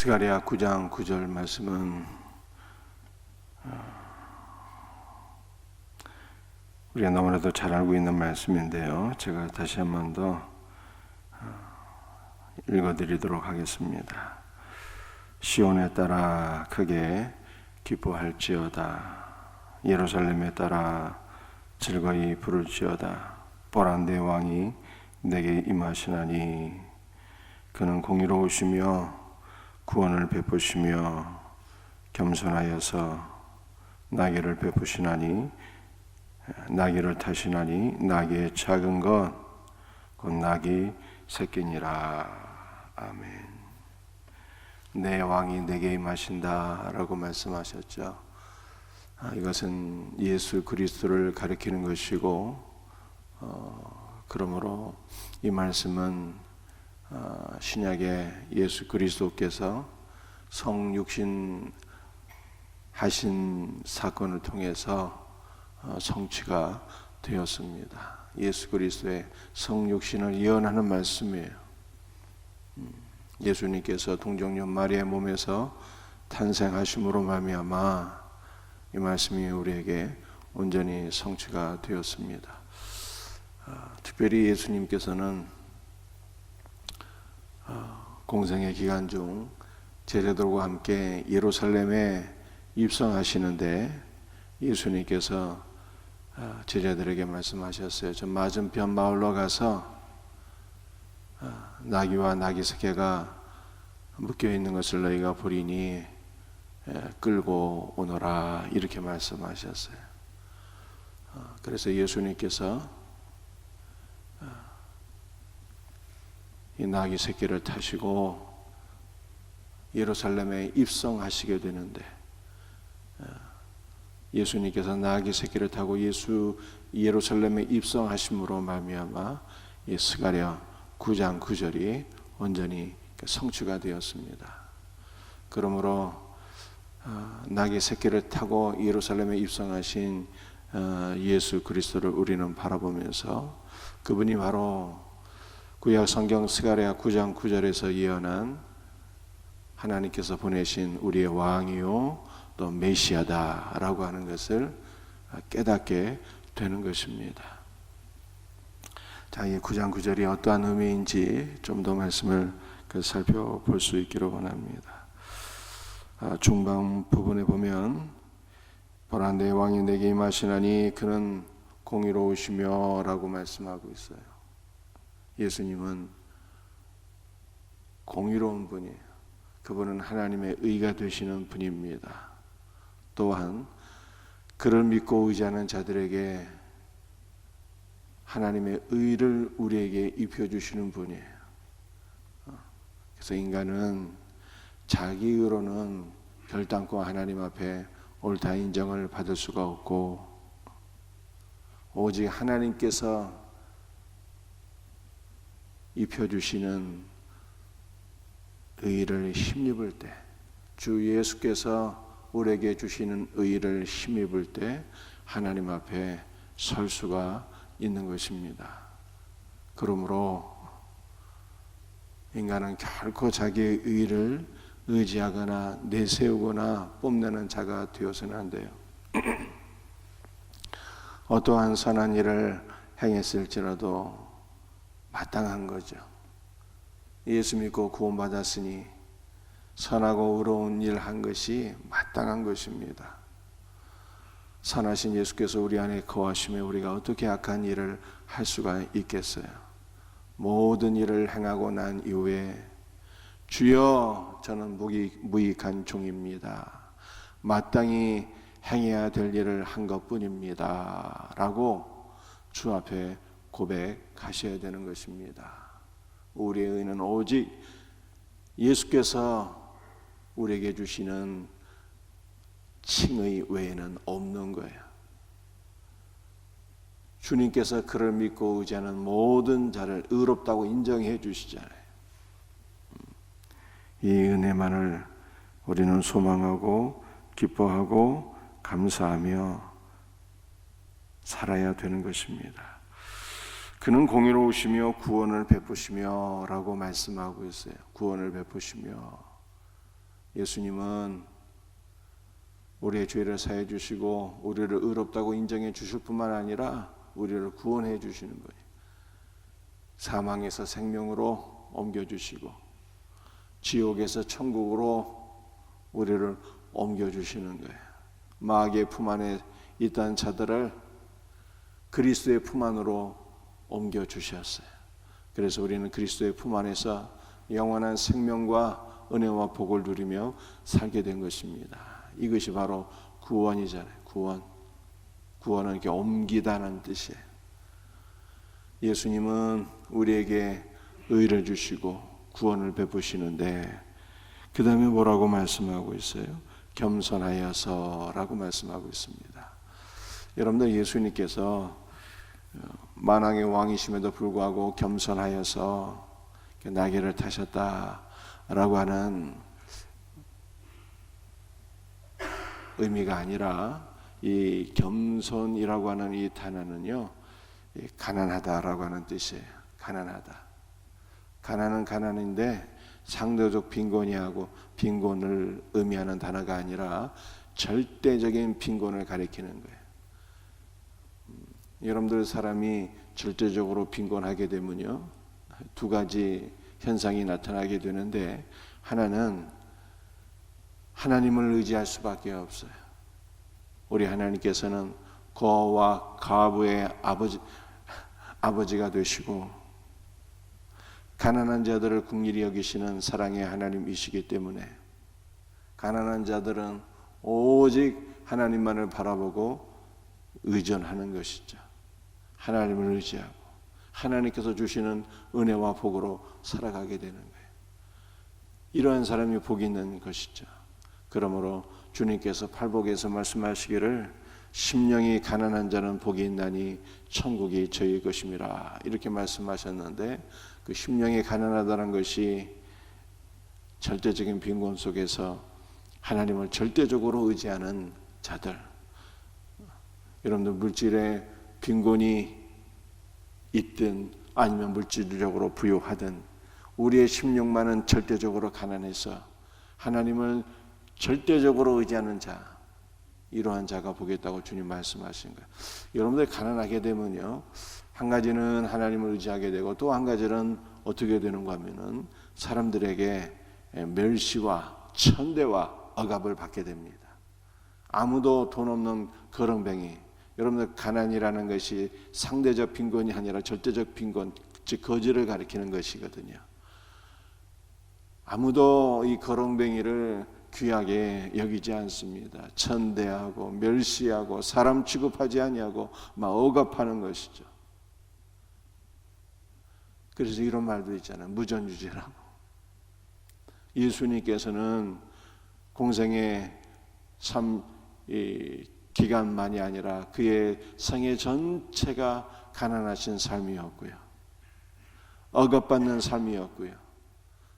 스가랴 9장 9절 말씀은 우리가 너무나도 잘 알고 있는 말씀인데요. 제가 다시 한 번 더 읽어드리도록 하겠습니다. 시온에 따라 크게 기뻐할지어다. 예루살렘에 따라 즐거이 부를지어다. 보란 내 왕이 내게 임하시나니 그는 공의로우시며 구원을 베푸시며 겸손하여서 나귀를 베푸시나니 나귀를 타시나니 나귀의 작은 것 곧 나귀 새끼니라. 아멘. 내 왕이 내게 임하신다 라고 말씀하셨죠. 이것은 예수 그리스도를 가리키는 것이고 그러므로 이 말씀은 신약의 예수 그리스도께서 성육신 하신 사건을 통해서 성취가 되었습니다. 예수 그리스도의 성육신을 예언하는 말씀이에요. 예수님께서 동정녀 마리아의 몸에서 탄생하심으로 말미암아 이 말씀이 우리에게 온전히 성취가 되었습니다. 특별히 예수님께서는 공생의 기간 중 제자들과 함께 예루살렘에 입성하시는데 예수님께서 제자들에게 말씀하셨어요. 저 맞은편 마을로 가서 나귀와 나귀 새끼가 묶여 있는 것을 너희가 보리니 끌고 오너라 이렇게 말씀하셨어요. 그래서 예수님께서 이 나귀 새끼를 타시고 예루살렘에 입성하시게 되는데 예수님께서 나귀 새끼를 타고 예루살렘에 입성하심으로 말미암아 이 스가랴 9장 9절이 온전히 성취가 되었습니다. 그러므로 나귀 새끼를 타고 예루살렘에 입성하신 예수 그리스도를 우리는 바라보면서 그분이 바로 구약 성경 스가랴 9장 9절에서 예언한 하나님께서 보내신 우리의 왕이요 또 메시아다라고 하는 것을 깨닫게 되는 것입니다. 자, 이 9장 9절이 어떠한 의미인지 좀 더 말씀을 살펴볼 수 있기를 원합니다. 중반 부분에 보면 보라 내 왕이 내게 임하시나니 그는 공의로우시며 라고 말씀하고 있어요. 예수님은 공의로운 분이에요. 그분은 하나님의 의가 되시는 분입니다. 또한 그를 믿고 의지하는 자들에게 하나님의 의를 우리에게 입혀주시는 분이에요. 그래서 인간은 자기 의로는 결단코 하나님 앞에 옳다 인정을 받을 수가 없고 오직 하나님께서 입혀주시는 의를 힘입을 때, 주 예수께서 우리에게 주시는 의를 힘입을 때 하나님 앞에 설 수가 있는 것입니다. 그러므로 인간은 결코 자기의 의를 의지하거나 내세우거나 뽐내는 자가 되어서는 안 돼요. 어떠한 선한 일을 행했을지라도 마땅한 거죠. 예수 믿고 구원받았으니 선하고 의로운 일 한 것이 마땅한 것입니다. 선하신 예수께서 우리 안에 거하시며 우리가 어떻게 악한 일을 할 수가 있겠어요? 모든 일을 행하고 난 이후에 주여 저는 무익한 종입니다. 마땅히 행해야 될 일을 한 것뿐입니다. 라고 주 앞에 고백하셔야 되는 것입니다. 우리의 의는 오직 예수께서 우리에게 주시는 칭의 외에는 없는 거예요. 주님께서 그를 믿고 의지하는 모든 자를 의롭다고 인정해 주시잖아요. 이 은혜만을 우리는 소망하고 기뻐하고 감사하며 살아야 되는 것입니다. 그는 공의로우시며 구원을 베푸시며 라고 말씀하고 있어요. 구원을 베푸시며 예수님은 우리의 죄를 사해 주시고 우리를 의롭다고 인정해 주실 뿐만 아니라 우리를 구원해 주시는 거예요. 사망에서 생명으로 옮겨주시고 지옥에서 천국으로 우리를 옮겨주시는 거예요. 마귀의 품 안에 있던 자들을 그리스도의 품 안으로 옮겨주셨어요. 그래서 우리는 그리스도의 품 안에서 영원한 생명과 은혜와 복을 누리며 살게 된 것입니다. 이것이 바로 구원이잖아요. 구원은 이렇게 옮기다는 뜻이에요. 예수님은 우리에게 의를 주시고 구원을 베푸시는데 그 다음에 뭐라고 말씀하고 있어요? 겸손하여서라고 말씀하고 있습니다. 여러분들, 예수님께서 만왕의 왕이심에도 불구하고 겸손하여서 나귀를 타셨다라고 하는 의미가 아니라, 이 겸손이라고 하는 이 단어는요, 가난하다라고 하는 뜻이에요. 가난하다. 가난은 가난인데 상대적 빈곤이하고 빈곤을 의미하는 단어가 아니라 절대적인 빈곤을 가리키는 거예요. 여러분들, 사람이 절대적으로 빈곤하게 되면요, 두 가지 현상이 나타나게 되는데, 하나는 하나님을 의지할 수밖에 없어요. 우리 하나님께서는 거와 과부의 아버지가 되시고 가난한 자들을 긍휼히 여기시는 사랑의 하나님이시기 때문에 가난한 자들은 오직 하나님만을 바라보고 의존하는 것이죠. 하나님을 의지하고 하나님께서 주시는 은혜와 복으로 살아가게 되는 거예요. 이러한 사람이 복이 있는 것이죠. 그러므로 주님께서 팔복에서 말씀하시기를 심령이 가난한 자는 복이 있나니 천국이 저희 것임이라, 이렇게 말씀하셨는데, 그 심령이 가난하다는 것이 절대적인 빈곤 속에서 하나님을 절대적으로 의지하는 자들. 여러분들, 물질의 빈곤이 있든 아니면 물질적으로 부유하든 우리의 심령만은 절대적으로 가난해서 하나님을 절대적으로 의지하는 자, 이러한 자가 보겠다고 주님 말씀하신 거예요. 여러분들, 가난하게 되면요, 한 가지는 하나님을 의지하게 되고 또 한 가지는 어떻게 되는가 하면은 사람들에게 멸시와 천대와 억압을 받게 됩니다. 아무도 돈 없는 거렁뱅이. 여러분들, 가난이라는 것이 상대적 빈곤이 아니라 절대적 빈곤, 즉 거지를 가리키는 것이거든요. 아무도 이 거렁뱅이를 귀하게 여기지 않습니다. 천대하고 멸시하고 사람 취급하지 아니하고 막 억압하는 것이죠. 그래서 이런 말도 있잖아요. 무전유죄라고. 예수님께서는 공생의 기간만이 아니라 그의 생애 전체가 가난하신 삶이었고요, 억압받는 삶이었고요,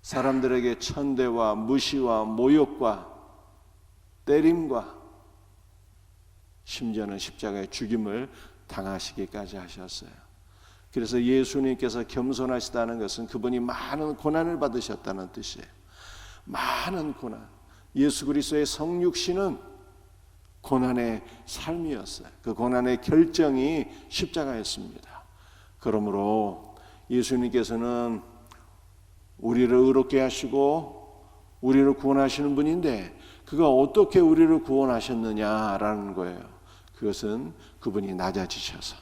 사람들에게 천대와 무시와 모욕과 때림과 심지어는 십자가의 죽임을 당하시기까지 하셨어요. 그래서 예수님께서 겸손하시다는 것은 그분이 많은 고난을 받으셨다는 뜻이에요. 많은 고난. 예수 그리스도의 성육신은 고난의 삶이었어요. 그 고난의 결정이 십자가였습니다. 그러므로 예수님께서는 우리를 의롭게 하시고 우리를 구원하시는 분인데, 그가 어떻게 우리를 구원하셨느냐라는 거예요. 그것은 그분이 낮아지셔서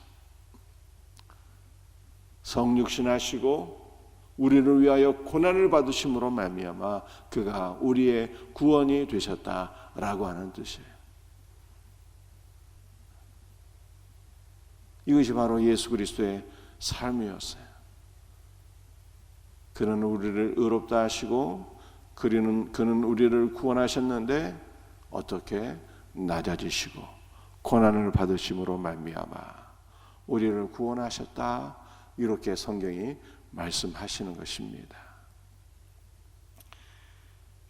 성육신하시고 우리를 위하여 고난을 받으심으로 말미암아 그가 우리의 구원이 되셨다라고 하는 뜻이에요. 이것이 바로 예수 그리스도의 삶이었어요. 그는 우리를 의롭다 하시고 그는 우리를 구원하셨는데 어떻게? 낮아지시고 고난을 받으심으로 말미암아 우리를 구원하셨다, 이렇게 성경이 말씀하시는 것입니다.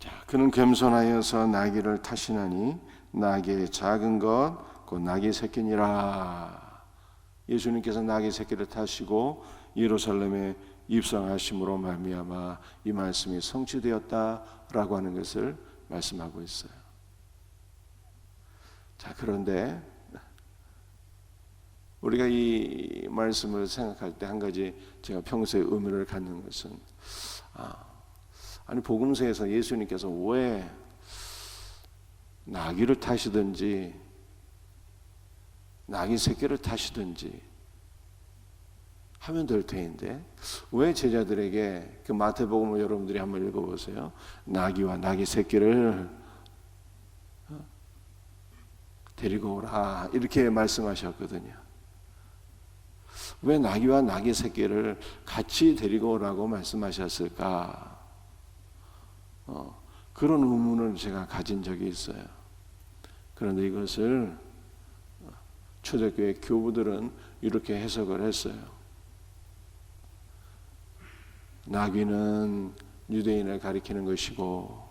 자, 그는 겸손하여서 나귀를 타시나니 나귀의 작은 것 곧 나귀 새끼니라. 예수님께서 나귀 새끼를 타시고 예루살렘에 입성하심으로 말미암아 이 말씀이 성취되었다라고 하는 것을 말씀하고 있어요. 자, 그런데 우리가 이 말씀을 생각할 때 한 가지 제가 평소에 의문을 갖는 것은 아니 복음서에서 예수님께서 왜 나귀를 타시든지 나귀 새끼를 타시든지 하면 될 테인데 왜 제자들에게 그 마태복음을 여러분들이 한번 읽어보세요. 나귀와 나귀 새끼를 데리고 오라 이렇게 말씀하셨거든요. 왜 나귀와 나귀 새끼를 같이 데리고 오라고 말씀하셨을까? 그런 의문을 제가 가진 적이 있어요. 그런데 이것을 초대교회 교부들은 이렇게 해석을 했어요. 나귀는 유대인을 가리키는 것이고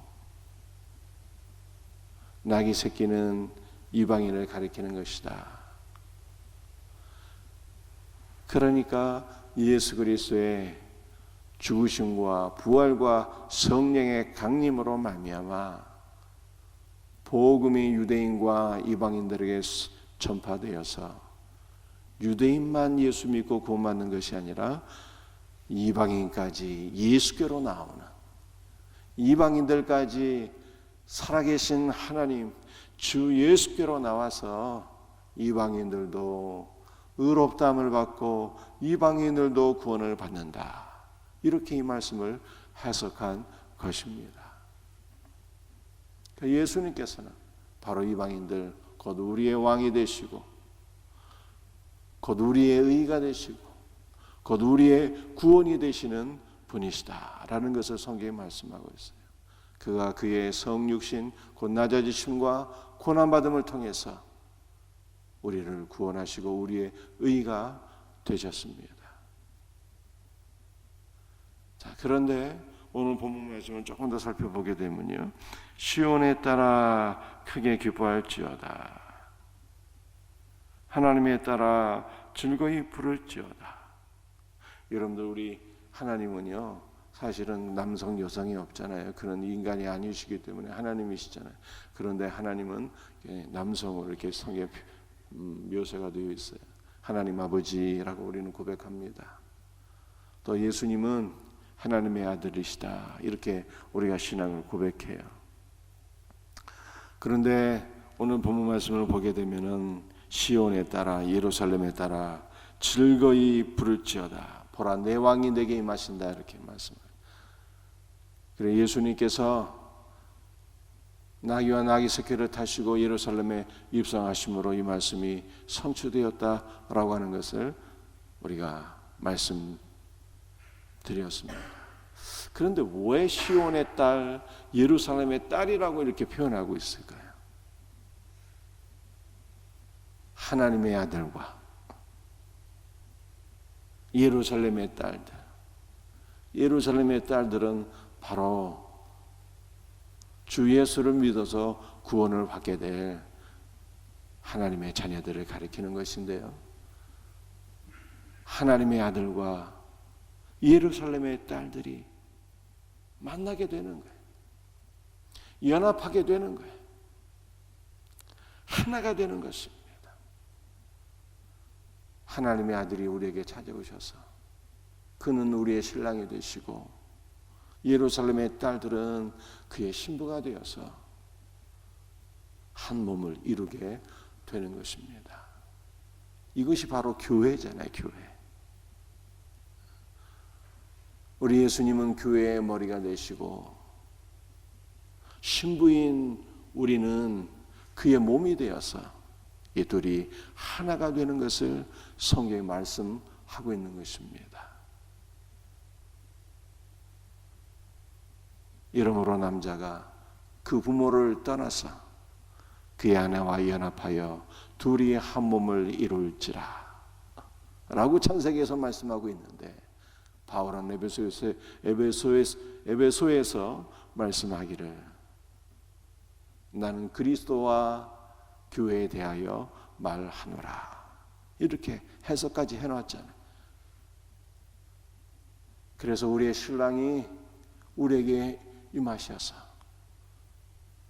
나귀 새끼는 이방인을 가리키는 것이다. 그러니까 예수 그리스도의 죽으심과 부활과 성령의 강림으로 말미암아 복음이 유대인과 이방인들에게 전파되어서 유대인만 예수 믿고 구원받는 것이 아니라 이방인까지 예수께로 나오는, 이방인들까지 살아계신 하나님 주 예수께로 나와서 이방인들도 의롭다함을 받고 이방인들도 구원을 받는다. 이렇게 이 말씀을 해석한 것입니다. 예수님께서는 바로 이방인들 곧 우리의 왕이 되시고 곧 우리의 의가 되시고 곧 우리의 구원이 되시는 분이시다라는 것을 성경에 말씀하고 있어요. 그가 그의 성육신 곧 낮아지심과 고난받음을 통해서 우리를 구원하시고 우리의 의가 되셨습니다. 자, 그런데 오늘 본문 말씀을 조금 더 살펴보게 되면요, 시온에 따라 크게 기뻐할지어다, 하나님에 따라 즐거이 부를지어다. 여러분들, 우리 하나님은요 사실은 남성 여성이 없잖아요. 그런 인간이 아니시기 때문에 하나님이시잖아요. 그런데 하나님은 남성으로 이렇게 성경에 묘사가 되어 있어요. 하나님 아버지라고 우리는 고백합니다. 또 예수님은 하나님의 아들이시다, 이렇게 우리가 신앙을 고백해요. 그런데 오늘 본문 말씀을 보게 되면은 시온에 따라 예루살렘에 따라 즐거이 부를지어다, 보라 내 왕이 내게 임하신다, 이렇게 말씀해요. 그래 예수님께서 나귀와 나귀 새끼를 타시고 예루살렘에 입성하심으로 이 말씀이 성취되었다라고 하는 것을 우리가 말씀드렸습니다. 그런데 왜 시온의 딸, 예루살렘의 딸이라고 이렇게 표현하고 있을까요? 하나님의 아들과 예루살렘의 딸들, 예루살렘의 딸들은 바로 주 예수를 믿어서 구원을 받게 될 하나님의 자녀들을 가리키는 것인데요, 하나님의 아들과 예루살렘의 딸들이 만나게 되는 거예요. 연합하게 되는 거예요. 하나가 되는 것입니다. 하나님의 아들이 우리에게 찾아오셔서 그는 우리의 신랑이 되시고 예루살렘의 딸들은 그의 신부가 되어서 한 몸을 이루게 되는 것입니다. 이것이 바로 교회잖아요, 교회. 우리 예수님은 교회의 머리가 되시고 신부인 우리는 그의 몸이 되어서 이 둘이 하나가 되는 것을 성경에 말씀하고 있는 것입니다. 이러므로 남자가 그 부모를 떠나서 그의 아내와 연합하여 둘이 한 몸을 이룰지라 라고 창세기에서 말씀하고 있는데, 바울은 에베소에서 말씀하기를 나는 그리스도와 교회에 대하여 말하노라, 이렇게 해석까지 해놨잖아요. 그래서 우리의 신랑이 우리에게 임하셔서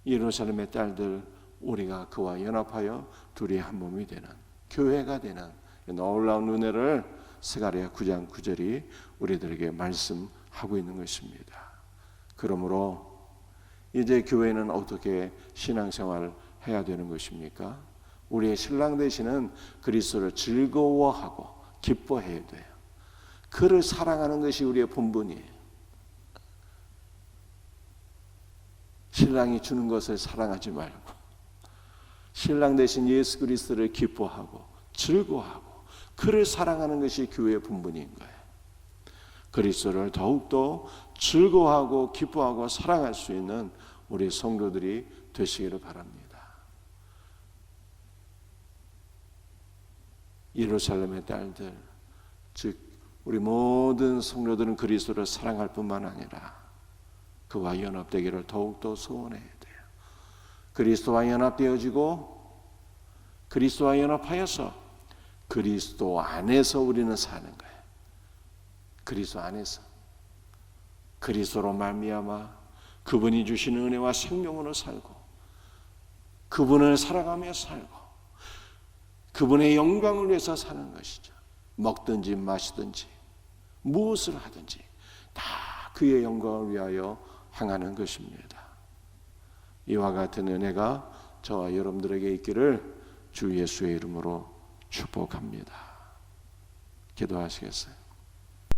예루살렘의 딸들, 우리가 그와 연합하여 둘이 한 몸이 되는 교회가 되는 놀라운 은혜를 스가랴 9장 9절이 우리들에게 말씀하고 있는 것입니다. 그러므로 이제 교회는 어떻게 신앙생활을 해야 되는 것입니까? 우리의 신랑 되시는 그리스도를 즐거워하고 기뻐해야 돼요. 그를 사랑하는 것이 우리의 본분이에요. 신랑이 주는 것을 사랑하지 말고 신랑 대신 예수 그리스도를 기뻐하고 즐거워하고 그를 사랑하는 것이 교회의 본분인 거예요. 그리스도를 더욱더 즐거워하고 기뻐하고 사랑할 수 있는 우리 성도들이 되시기를 바랍니다. 예루살렘의 딸들, 즉 우리 모든 성도들은 그리스도를 사랑할 뿐만 아니라 그와 연합되기를 더욱더 소원해야 돼요. 그리스도와 연합되어지고 그리스도와 연합하여서 그리스도 안에서 우리는 사는 거예요. 그리스도 안에서 그리스도로 말미암아 그분이 주신 은혜와 생명으로 살고 그분을 사랑하며 살고 그분의 영광을 위해서 사는 것이죠. 먹든지 마시든지 무엇을 하든지 다 그의 영광을 위하여 행하는 것입니다. 이와 같은 은혜가 저와 여러분들에게 있기를 주 예수의 이름으로 축복합니다. 기도하시겠어요?